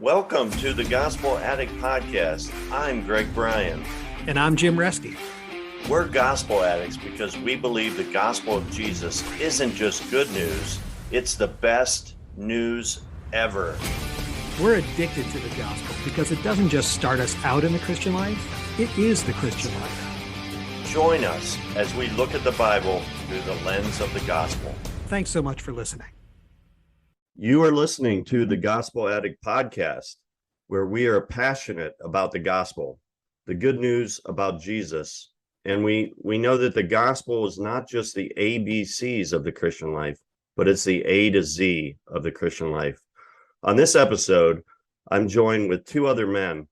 Welcome to the Gospel Addict Podcast. I'm Greg Bryan. And I'm Jim Reske. We're gospel addicts because we believe the gospel of Jesus isn't just good news, it's the best news ever. We're addicted to the gospel because it doesn't just start us out in the Christian life, it is the Christian life. Join us as we look at the Bible through the lens of the gospel. Thanks so much for listening. You are listening to the Gospel Addict Podcast, where we are passionate about the gospel, the good news about Jesus. And we know that the gospel is not just the ABCs of the Christian life, but it's the A to Z of the Christian life. On this episode, I'm joined with two other men,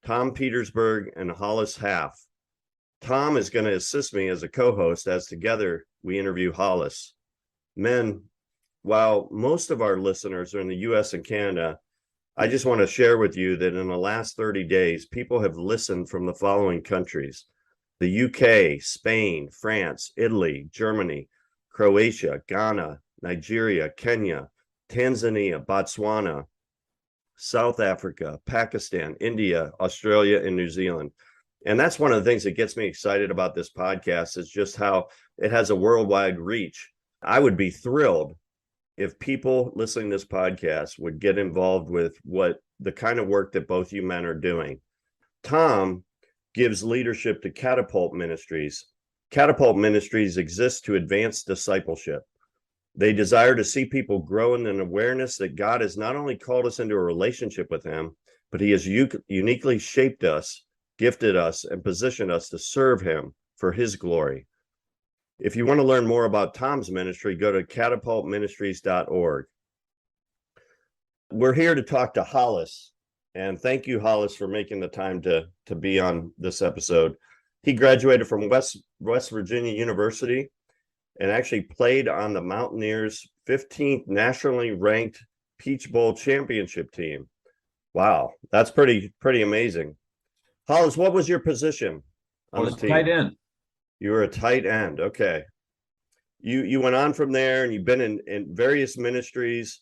Tom Petersburg and Hollis Haff. Tom is going to assist me as a co-host as together we interview Hollis. Men, while most of our listeners are in the U.S. and Canada, I just want to share with you that in the last 30 days, people have listened from the following countries: the UK, Spain, France, Italy, Germany, Croatia, Ghana, Nigeria, Kenya, Tanzania, Botswana, South Africa, Pakistan, India, Australia, and New Zealand. And that's one of the things that gets me excited about this podcast, is just how it has a worldwide reach. I would be thrilled if people listening to this podcast would get involved with what the kind of work that both you men are doing. Tom gives leadership to Catapult Ministries. Catapult Ministries exists to advance discipleship. They desire to see people grow in an awareness that God has not only called us into a relationship with Him, but He has uniquely shaped us, gifted us, and positioned us to serve Him for His glory. If you want to learn more about Tom's ministry, go to catapultministries.org. We're here to talk to Hollis, and thank you, Hollis, for making the time to be on this episode. He graduated from West Virginia University and actually played on the Mountaineers' 15th nationally ranked Peach Bowl championship team. Wow, that's pretty amazing. Hollis, what was your position on the team? Tight end. You were a tight end. Okay. You went on from there, and you've been in various ministries.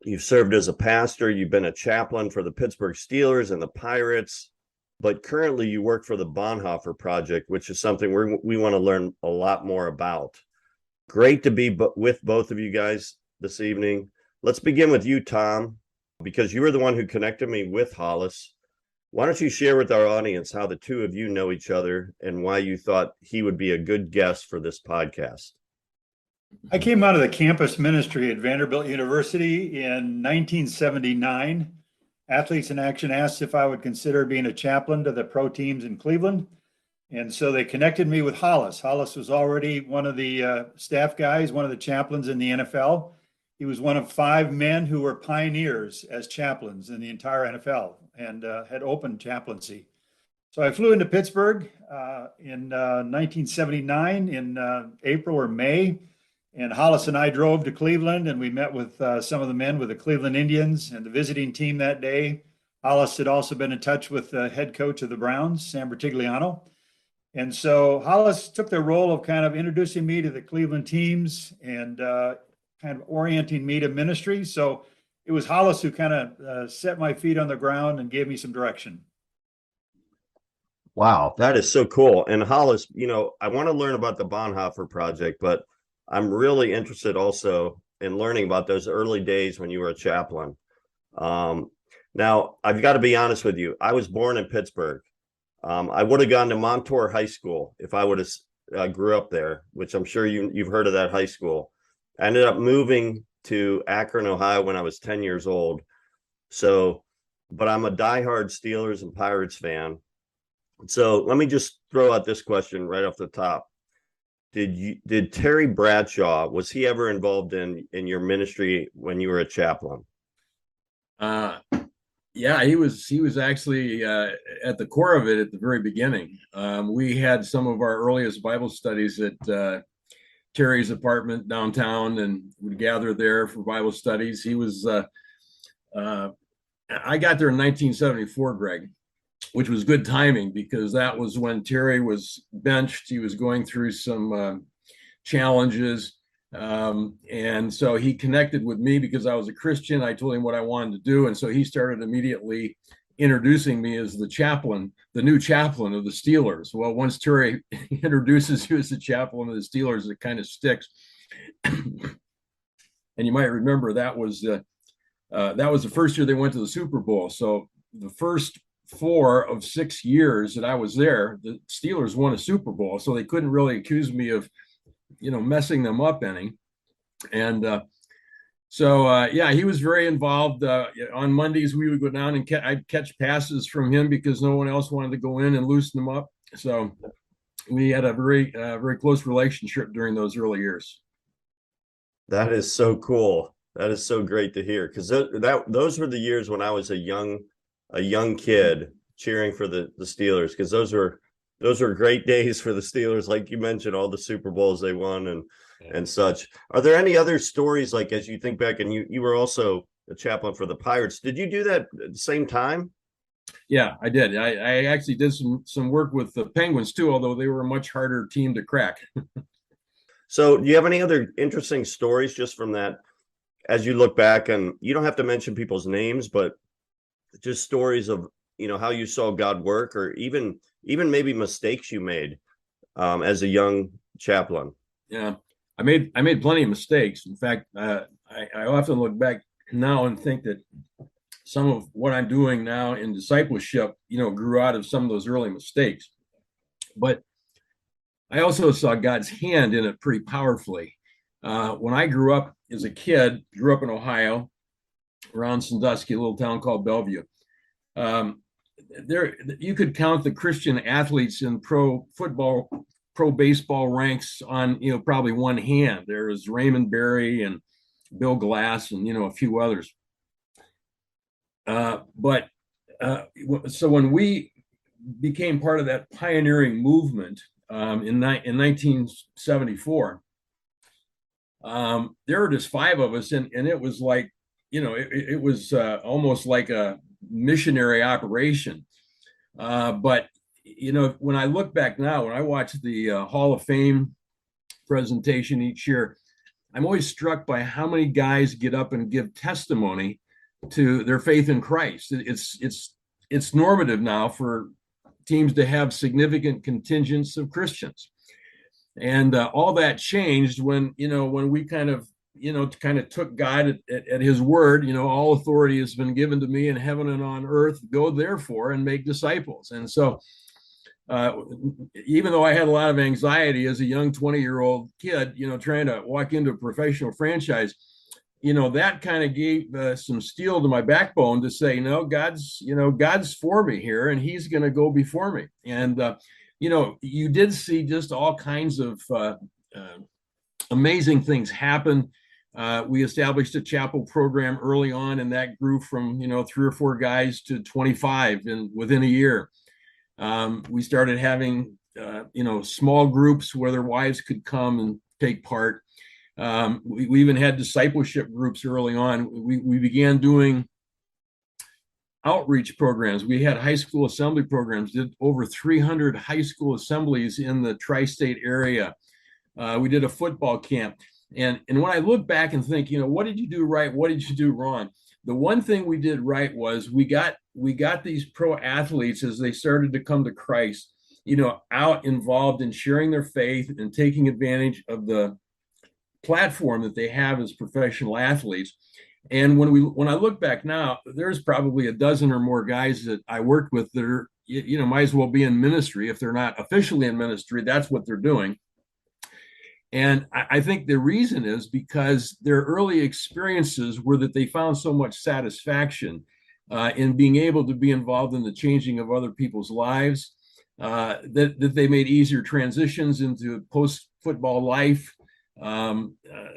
You've served as a pastor. You've been a chaplain for the Pittsburgh Steelers and the Pirates. But currently you work for the Bonhoeffer Project, which is something we want to learn a lot more about. Great to be with both of you guys this evening. Let's begin with you, Tom, because you were the one who connected me with Hollis. Why don't you share with our audience how the two of you know each other and why you thought he would be a good guest for this podcast? I came out of the campus ministry at Vanderbilt University in 1979. Athletes in Action asked if I would consider being a chaplain to the pro teams in Cleveland. And so they connected me with Hollis. Hollis was already one of the staff guys, one of the chaplains in the NFL. He was one of 5 men who were pioneers as chaplains in the entire NFL and had opened chaplaincy. So I flew into Pittsburgh in 1979 in April or May. And Hollis and I drove to Cleveland, and we met with some of the men with the Cleveland Indians and the visiting team that day. Hollis had also been in touch with the head coach of the Browns, Sam Bertigliano. And so Hollis took the role of kind of introducing me to the Cleveland teams and kind of orienting me to ministry. So it was Hollis who kind of set my feet on the ground and gave me some direction. Wow, that is so cool. And Hollis, I want to learn about the Bonhoeffer Project, but I'm really interested also in learning about those early days when you were a chaplain. Now, I've got to be honest with you. I was born in Pittsburgh. I would have gone to Montour High School if I would have grew up there, which I'm sure you've heard of that high school. I ended up moving to Akron, Ohio when I was 10 years old. But I'm a diehard Steelers and Pirates fan. So let me just throw out this question right off the top. Did Terry Bradshaw, was he ever involved in your ministry when you were a chaplain? Yeah, he was actually at the core of it at the very beginning. We had some of our earliest Bible studies at Terry's apartment downtown, and would gather there for Bible studies. He was I got there in 1974, Greg, which was good timing because that was when Terry was benched. He was going through some challenges. And so he connected with me because I was a Christian. I told him what I wanted to do. And so he started immediately introducing me as the chaplain, the new chaplain of the Steelers. Well, once Terry introduces you as the chaplain of the Steelers, it kind of sticks. And you might remember that was the first year they went to the Super Bowl. So the first 4 of 6 years that I was there, the Steelers won a Super Bowl. So they couldn't really accuse me of, messing them up any. And yeah, he was very involved. On Mondays, we would go down and I'd catch passes from him because no one else wanted to go in and loosen them up. So we had a very close relationship during those early years. That is so cool. That is so great to hear, because those were the years when I was a young kid cheering for the Steelers, because those were great days for the Steelers. Like you mentioned, all the Super Bowls they won and such. Are there any other stories, like as you think back, and you were also a chaplain for the Pirates? Did you do that at the same time? Yeah, I did. I actually did some work with the Penguins too, although they were a much harder team to crack. So do you have any other interesting stories just from that, as you look back? And you don't have to mention people's names, but just stories of, how you saw God work, or even maybe mistakes you made as a young chaplain. Yeah, I made plenty of mistakes. In fact, I often look back now and think that some of what I'm doing now in discipleship, grew out of some of those early mistakes. But I also saw God's hand in it pretty powerfully. When I grew up as a kid, grew up in Ohio, around Sandusky, a little town called Bellevue. There, you could count the Christian athletes in pro football, pro baseball ranks on, probably one hand. There was Raymond Berry and Bill Glass and, a few others. So when we became part of that pioneering movement in 1974, there were just 5 of us, and it was like, it was almost like a missionary operation. But when I look back now, when I watch the Hall of Fame presentation each year, I'm always struck by how many guys get up and give testimony to their faith in Christ. It's normative now for teams to have significant contingents of Christians, and all that changed when we kind of took God at his word. All authority has been given to me in heaven and on earth. Go therefore and make disciples. And so even though I had a lot of anxiety as a young 20-year-old kid, trying to walk into a professional franchise, that kind of gave some steel to my backbone to say, no, God's for me here, and he's going to go before me. And, you did see just all kinds of amazing things happen. We established a chapel program early on, and that grew from 3 or 4 guys to 25 within a year. We started having small groups where their wives could come and take part. We even had discipleship groups early on. We began doing outreach programs. We had high school assembly programs, did over 300 high school assemblies in the tri-state area. We did a football camp. And when I look back and think, what did you do right? What did you do wrong? The one thing we did right was we got these pro athletes, as they started to come to Christ, out involved in sharing their faith and taking advantage of the platform that they have as professional athletes. And when I look back now, there's probably a dozen or more guys that I worked with that are, might as well be in ministry. If they're not officially in ministry, that's what they're doing. And I think the reason is because their early experiences were that they found so much satisfaction in being able to be involved in the changing of other people's lives, that they made easier transitions into post-football life.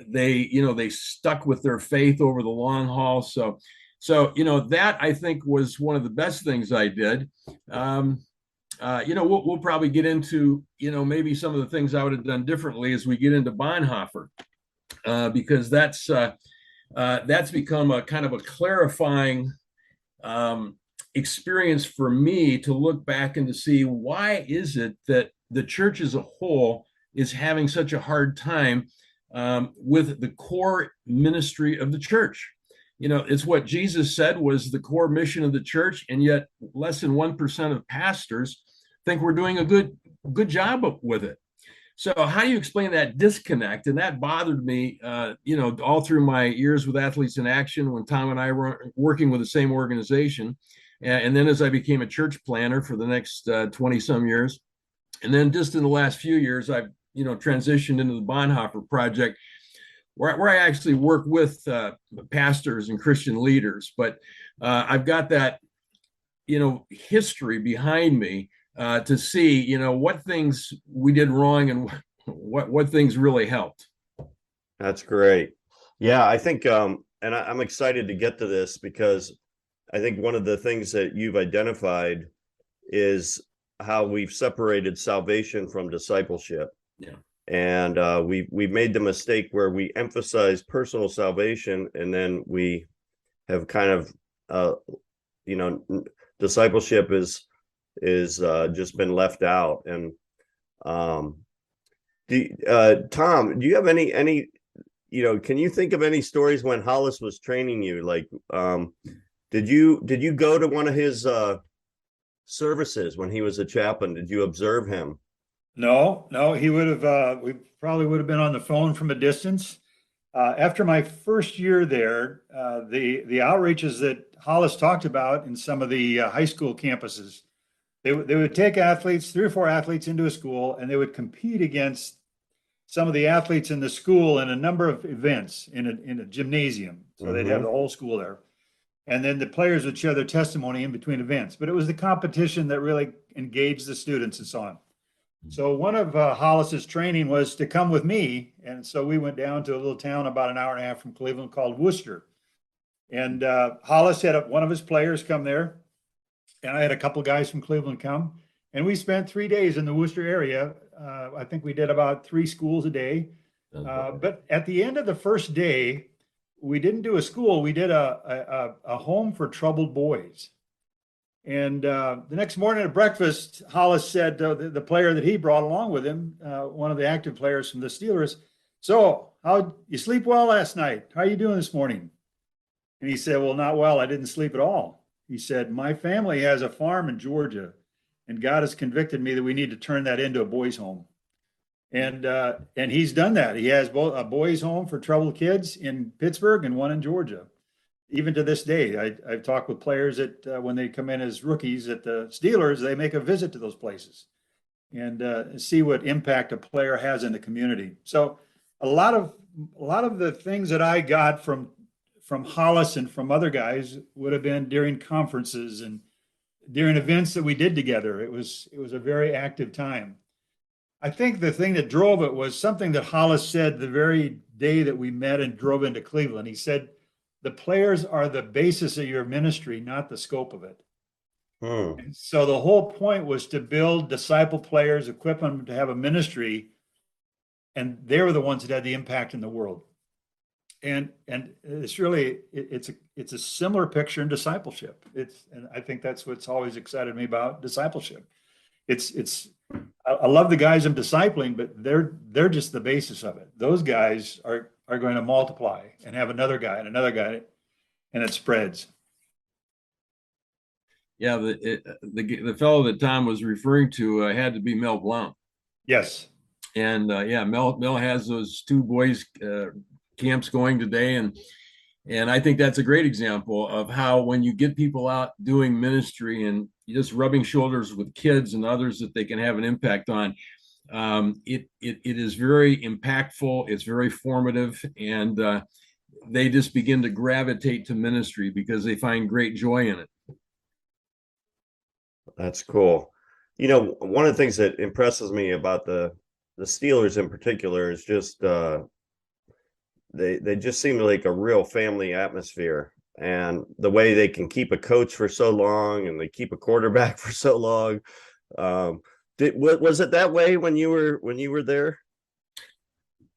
They stuck with their faith over the long haul. So that I think was one of the best things I did. We'll probably get into, maybe some of the things I would have done differently as we get into Bonhoeffer, because that's become a kind of a clarifying experience for me to look back and to see, why is it that the church as a whole is having such a hard time with the core ministry of the church. It's what Jesus said was the core mission of the church, and yet less than 1% of pastors think we're doing a good job with it. So how do you explain that disconnect? And that bothered me, all through my years with Athletes in Action, when Tom and I were working with the same organization. And then as I became a church planner for the next 20 some years, and then just in the last few years, I've, transitioned into the Bonhoeffer Project, where I actually work with pastors and Christian leaders. But I've got that, history behind me to see, what things we did wrong and what things really helped. That's great. Yeah, I think, and I'm excited to get to this, because I think one of the things that you've identified is how we've separated salvation from discipleship. Yeah. And we've made the mistake where we emphasize personal salvation, and then we have kind of, discipleship is just been left out. And Tom, do you have any, can you think of any stories when Hollis was training you? Like, did you go to one of his services when he was a chaplain? Did you observe him? No, he would have, we probably would have been on the phone from a distance. After my first year there, the outreaches that Hollis talked about in some of the high school campuses, they would take athletes, 3 or 4 athletes into a school, and they would compete against some of the athletes in the school in a number of events in a gymnasium. So they'd have the whole school there. And then the players would share their testimony in between events. But it was the competition that really engaged the students and so on. So one of Hollis's training was to come with me. And so we went down to a little town about an hour and a half from Cleveland called Worcester. And Hollis had one of his players come there. And I had a couple of guys from Cleveland come. And we spent 3 days in the Worcester area. I think we did about 3 schools a day. But at the end of the first day, we didn't do a school. We did a home for troubled boys. And the next morning at breakfast, Hollis said to the player that he brought along with him, one of the active players from the Steelers, "So, how you sleep well last night? How are you doing this morning?" And he said, "Well, not well. I didn't sleep at all." He said, "My family has a farm in Georgia, and God has convicted me that we need to turn that into a boys' home." And he's done that. He has both a boys' home for troubled kids in Pittsburgh and one in Georgia. Even to this day, I've talked with players that when they come in as rookies at the Steelers, they make a visit to those places and see what impact a player has in the community. So a lot of the things that I got from Hollis and from other guys would have been during conferences and during events that we did together. It was a very active time. I think the thing that drove it was something that Hollis said the very day that we met and drove into Cleveland. He said, "The players are the basis of your ministry, not the scope of it." And so the whole point was to build disciple players, equip them to have a ministry, and they were the ones that had the impact in the world. And it's really it's a similar picture in discipleship. And I think that's what's always excited me about discipleship. I love the guys I'm discipling, but they're just the basis of it. Those guys are going to multiply and have another guy and another guy, and it spreads. Yeah, the fellow that Tom was referring to had to be Mel Blount. Yes. And Mel has those 2 boys camps going today, and I think that's a great example of how when you get people out doing ministry and just rubbing shoulders with kids and others that they can have an impact on, it is very impactful. It's very formative, and they just begin to gravitate to ministry because they find great joy in it. That's cool. One of the things that impresses me about the Steelers in particular is just they just seem like a real family atmosphere, and the way they can keep a coach for so long and they keep a quarterback for so long. Was it that way when you were there?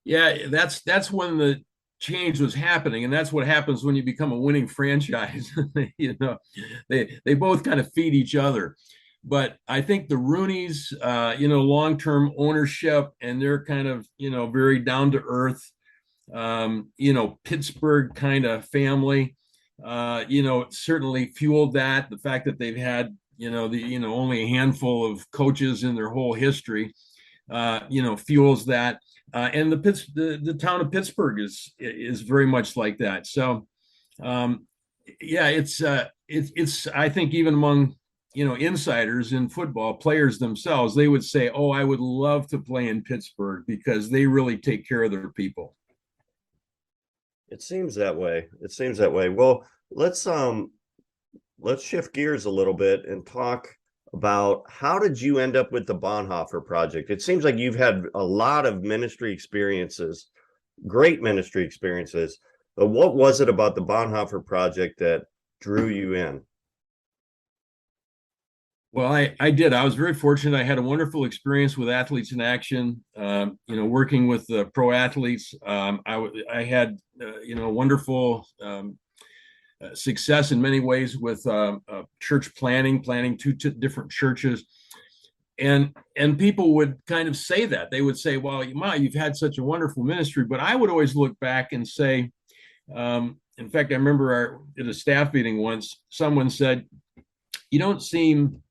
Yeah, that's when the change was happening, and that's what happens when you become a winning franchise. They both kind of feed each other. But I think the Rooneys, long-term ownership, and they're kind of very down to earth. Pittsburgh kind of family. It certainly fueled that. The fact that they've had, only a handful of coaches in their whole history, fuels that. And the town of Pittsburgh is very much like that. So, it's I think even among insiders in football, players themselves, they would say, "Oh, I would love to play in Pittsburgh because they really take care of their people." It seems that way. It seems that way. Well, let's shift gears a little bit and talk about how did you end up with the Bonhoeffer Project? It seems like you've had a lot of ministry experiences, great ministry experiences, but what was it about the Bonhoeffer Project that drew you in? Well, I did. I was very fortunate. I had a wonderful experience with Athletes in Action, working with pro athletes. I had, wonderful success in many ways with church planning two different churches. And people would kind of say that. They would say, "Well, Ma, you've had such a wonderful ministry." But I would always look back and say, in fact, I remember at a staff meeting once, someone said, "You don't seem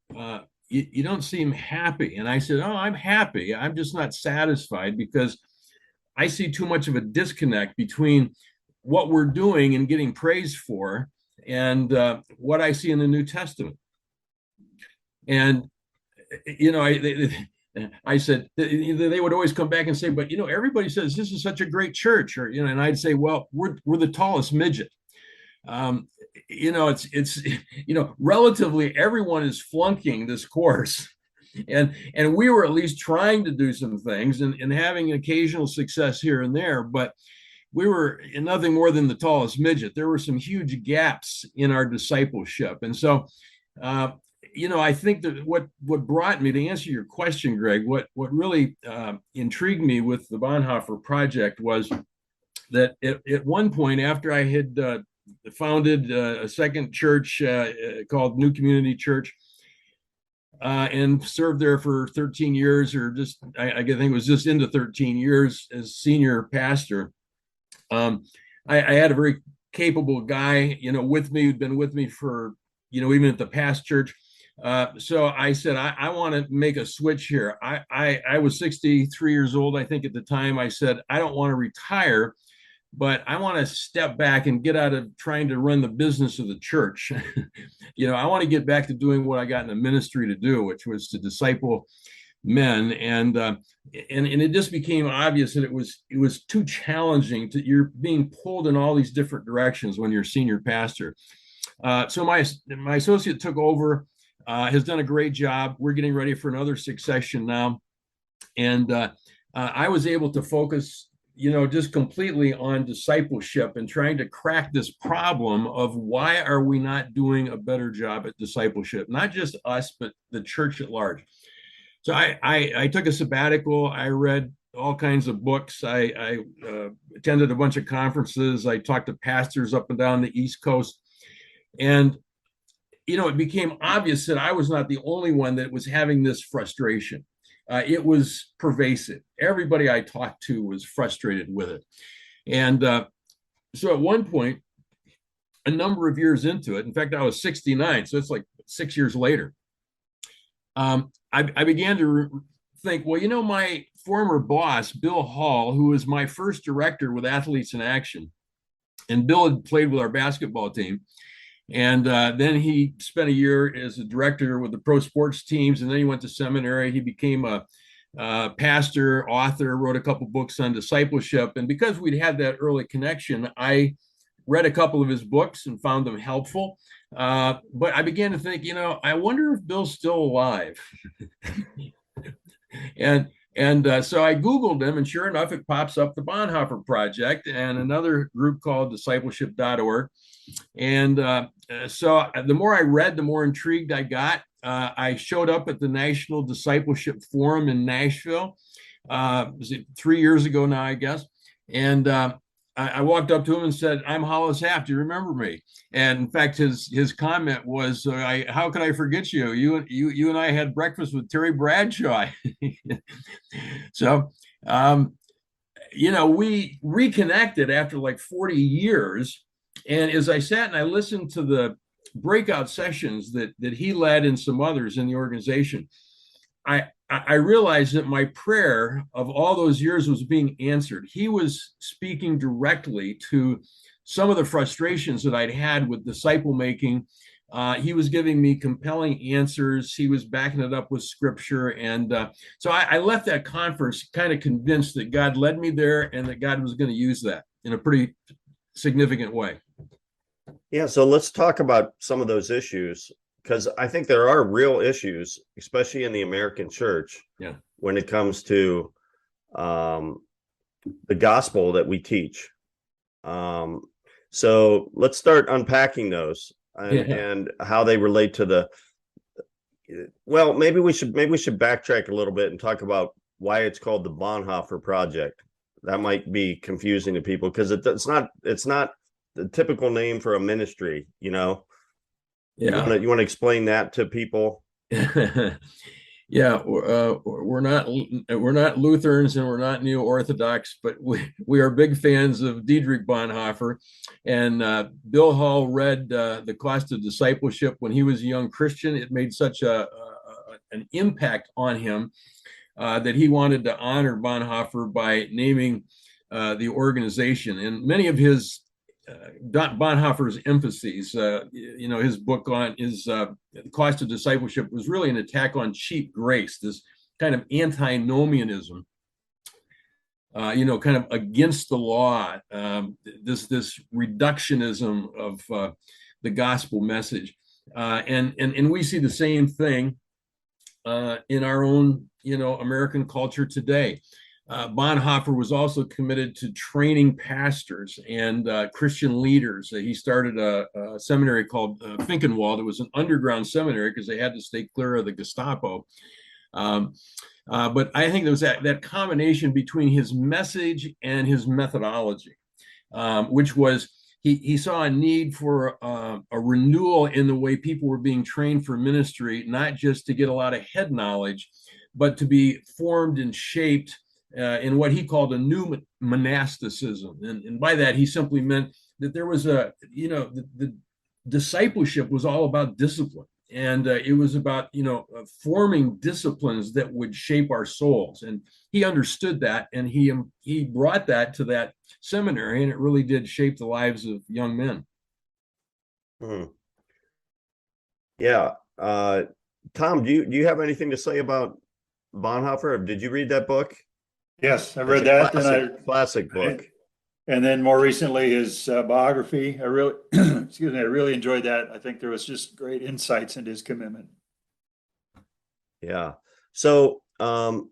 you don't seem happy." And I said, "Oh, I'm happy. I'm just not satisfied because I see too much of a disconnect between what we're doing and getting praised for and what I see in the New Testament." And I said, they would always come back and say, "But everybody says this is such a great church," or and I'd say, "Well, we're the tallest midget." It's relatively everyone is flunking this course, and we were at least trying to do some things and having occasional success here and there, but we were nothing more than the tallest midget. There were some huge gaps in our discipleship, and so I think that what brought me, to answer your question, Greg, what really intrigued me with the Bonhoeffer Project was that at one point, after I had founded a second church called New Community Church, and served there for 13 years, or just I think it was just into 13 years as senior pastor. I had a very capable guy, with me, who'd been with me for, even at the past church. So I said, I want to make a switch here. I was 63 years old, I think, at the time. I said, I don't want to retire, but I want to step back and get out of trying to run the business of the church. I want to get back to doing what I got in the ministry to do, which was to disciple men. And it just became obvious that it was too challenging. You're being pulled in all these different directions when you're senior pastor. So my associate took over, has done a great job. We're getting ready for another succession now. And I was able to focus just completely on discipleship and trying to crack this problem of why are we not doing a better job at discipleship? Not just us, but the church at large. So I took a sabbatical. I read all kinds of books. I attended a bunch of conferences. I talked to pastors up and down the East Coast. And, it became obvious that I was not the only one that was having this frustration. It was pervasive. Everybody I talked to was frustrated with it. And so at one point, a number of years into it, in fact, I was 69, so it's like 6 years later, I began to think, well, my former boss, Bill Hall, who was my first director with Athletes in Action, and Bill had played with our basketball team. And then he spent a year as a director with the pro sports teams, and then he went to seminary. He became a pastor, author, wrote a couple books on discipleship. And because we'd had that early connection, I read a couple of his books and found them helpful. But I began to think, I wonder if Bill's still alive. And so I Googled him, and sure enough, it pops up the Bonhoeffer Project and another group called discipleship.org. And so the more I read, the more intrigued I got. I showed up at the National Discipleship Forum in Nashville. Was it 3 years ago now, I guess? And I walked up to him and said, "I'm Hollis Haff. Do you remember me?" And in fact, his comment was, "How can I forget you? You and I had breakfast with Terry Bradshaw." So, we reconnected after like 40 years. And as I sat and I listened to the breakout sessions that he led and some others in the organization, I realized that my prayer of all those years was being answered. He was speaking directly to some of the frustrations that I'd had with disciple making. He was giving me compelling answers. He was backing it up with scripture. And so I left that conference kind of convinced that God led me there and that God was going to use that in a pretty significant way. Yeah, so let's talk about some of those issues, because I think there are real issues, especially in the American church, when it comes to the gospel that we teach. So let's start unpacking those and how they relate to well, maybe we should backtrack a little bit and talk about why it's called the Bonhoeffer Project. That might be confusing to people because it's not the typical name for a ministry, You want to explain that to people? Yeah, we're not Lutherans and we're not neo-Orthodox, but we are big fans of Dietrich Bonhoeffer. And Bill Hall read The Cost of Discipleship when he was a young Christian. It made such an impact on him that he wanted to honor Bonhoeffer by naming the organization. And many of his Bonhoeffer's emphases, his book on The Cost of Discipleship was really an attack on cheap grace, this kind of antinomianism, kind of against the law, this reductionism of the gospel message. And we see the same thing in our own, American culture today. Bonhoeffer was also committed to training pastors and Christian leaders. He started a seminary called Finkenwald. It was an underground seminary because they had to stay clear of the Gestapo. But I think there was that combination between his message and his methodology, which was he saw a need for a renewal in the way people were being trained for ministry, not just to get a lot of head knowledge, but to be formed and shaped in what he called a new monasticism. And by that, he simply meant that there was the discipleship was all about discipline. And it was about, forming disciplines that would shape our souls. And he understood that. And he brought that to that seminary. And it really did shape the lives of young men. Yeah. Tom, do you have anything to say about Bonhoeffer? Did you read that book? Yes, I read that. Classic book. And then more recently, his biography. I really enjoyed that. I think there was just great insights into his commitment. Yeah. So, all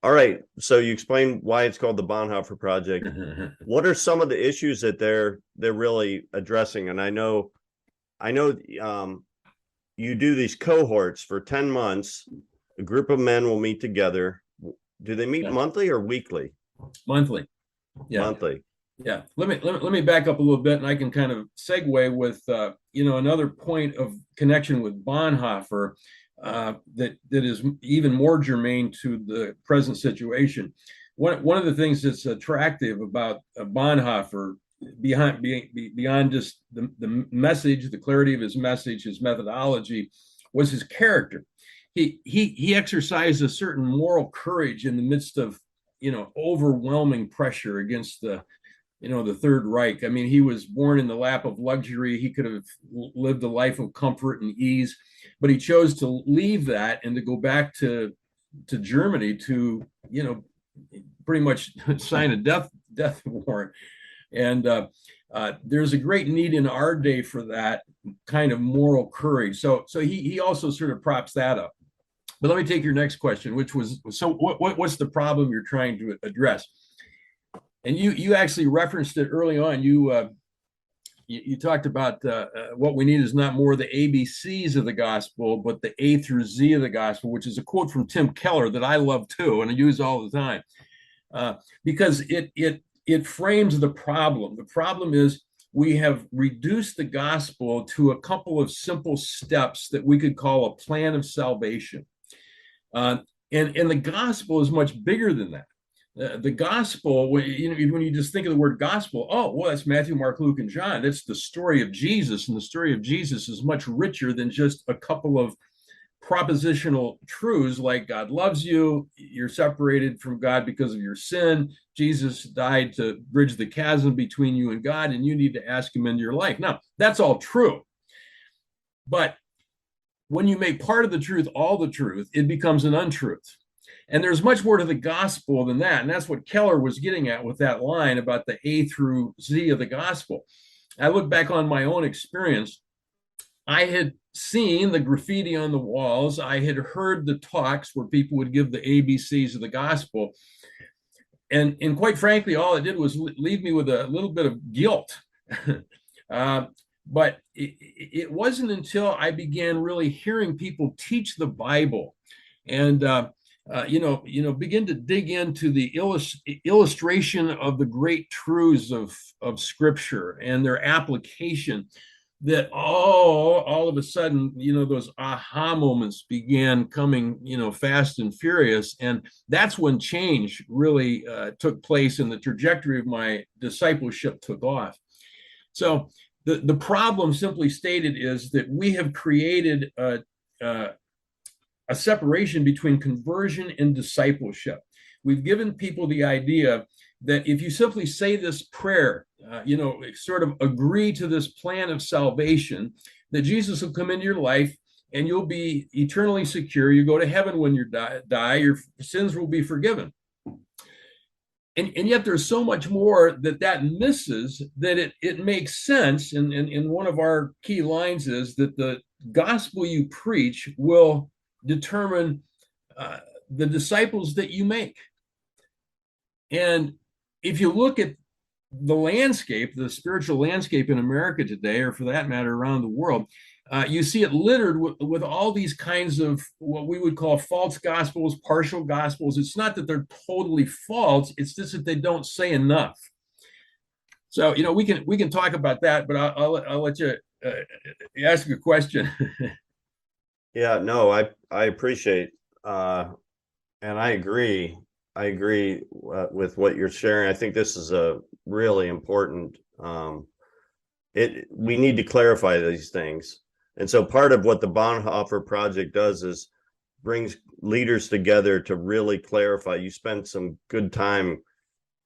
right. So you explained why it's called the Bonhoeffer Project. What are some of the issues that they're really addressing? And I know, you do these cohorts for 10 months. A group of men will meet together. Do they meet monthly or weekly? Monthly. Yeah. Monthly. Yeah. Let me back up a little bit, and I can kind of segue with another point of connection with Bonhoeffer that is even more germane to the present situation. One of the things that's attractive about Bonhoeffer, beyond just the message, the clarity of his message, his methodology, was his character. He exercised a certain moral courage in the midst of overwhelming pressure against the Third Reich. I mean, he was born in the lap of luxury. He could have lived a life of comfort and ease, but he chose to leave that and to go back to Germany to pretty much sign a death warrant. And there's a great need in our day for that kind of moral courage. So he also sort of props that up. But let me take your next question, which was, so what's the problem you're trying to address? And you actually referenced it early on. You talked about what we need is not more the ABCs of the gospel, but the A through Z of the gospel, which is a quote from Tim Keller that I love too, and I use all the time, because it frames the problem. The problem is we have reduced the gospel to a couple of simple steps that we could call a plan of salvation. And the gospel is much bigger than that. The gospel, when you just think of the word gospel, oh, well, that's Matthew, Mark, Luke, and John. That's the story of Jesus. And the story of Jesus is much richer than just a couple of propositional truths like God loves you, you're separated from God because of your sin, Jesus died to bridge the chasm between you and God, and you need to ask him into your life. Now, that's all true. But when you make part of the truth all the truth, it becomes an untruth. And there's much more to the gospel than that. And that's what Keller was getting at with that line about the A through Z of the gospel. I look back on my own experience. I had seen the graffiti on the walls. I had heard the talks where people would give the ABCs of the gospel. And quite frankly, all it did was leave me with a little bit of guilt. But it wasn't until I began really hearing people teach the Bible and begin to dig into the illustration of the great truths of Scripture and their application, that all of a sudden, those aha moments began coming, fast and furious. And that's when change really took place and the trajectory of my discipleship took off. So the problem, simply stated, is that we have created a separation between conversion and discipleship. We've given people the idea that if you simply say this prayer, sort of agree to this plan of salvation, that Jesus will come into your life and you'll be eternally secure. You go to heaven when you die, your sins will be forgiven. And yet there's so much more that misses, that it makes sense. And one of our key lines is that the gospel you preach will determine the disciples that you make. And if you look at the landscape, the spiritual landscape in America today, or for that matter, around the world, you see it littered with all these kinds of what we would call false gospels, partial gospels. It's not that they're totally false, it's just that they don't say enough. So, we can talk about that, but I'll let you ask a question. Yeah, no, I appreciate, and I agree. I agree with what you're sharing. I think this is a really important. We need to clarify these things, and so part of what the Bonhoeffer Project does is brings leaders together to really clarify. You spend some good time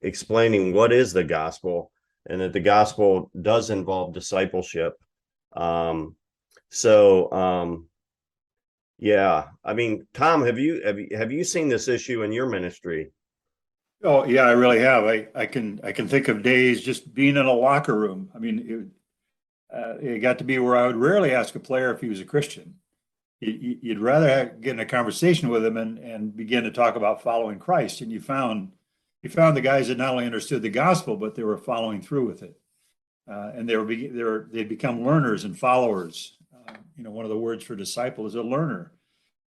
explaining what is the gospel, and that the gospel does involve discipleship. Yeah, I mean, Tom, have you seen this issue in your ministry? Oh yeah, I really have. I can think of days just being in a locker room. I mean, it got to be where I would rarely ask a player if he was a Christian. You'd rather get in a conversation with him and begin to talk about following Christ. And you found the guys that not only understood the gospel, but they were following through with it, and they'd become learners and followers. One of the words for disciple is a learner.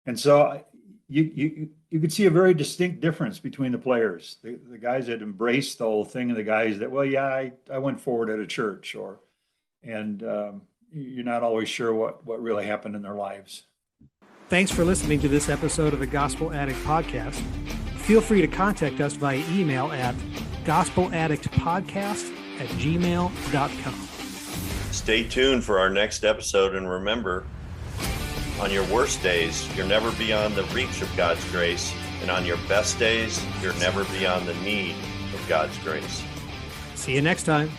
And so you could see a very distinct difference between the players, the guys that embraced the whole thing and the guys that, well, yeah, I went forward at a church, and you're not always sure what really happened in their lives. Thanks for listening to this episode of the Gospel Addict Podcast. Feel free to contact us via email at gospeladdictpodcast@gmail.com. Stay tuned for our next episode, and remember, on your worst days, you're never beyond the reach of God's grace, and on your best days, you're never beyond the need of God's grace. See you next time.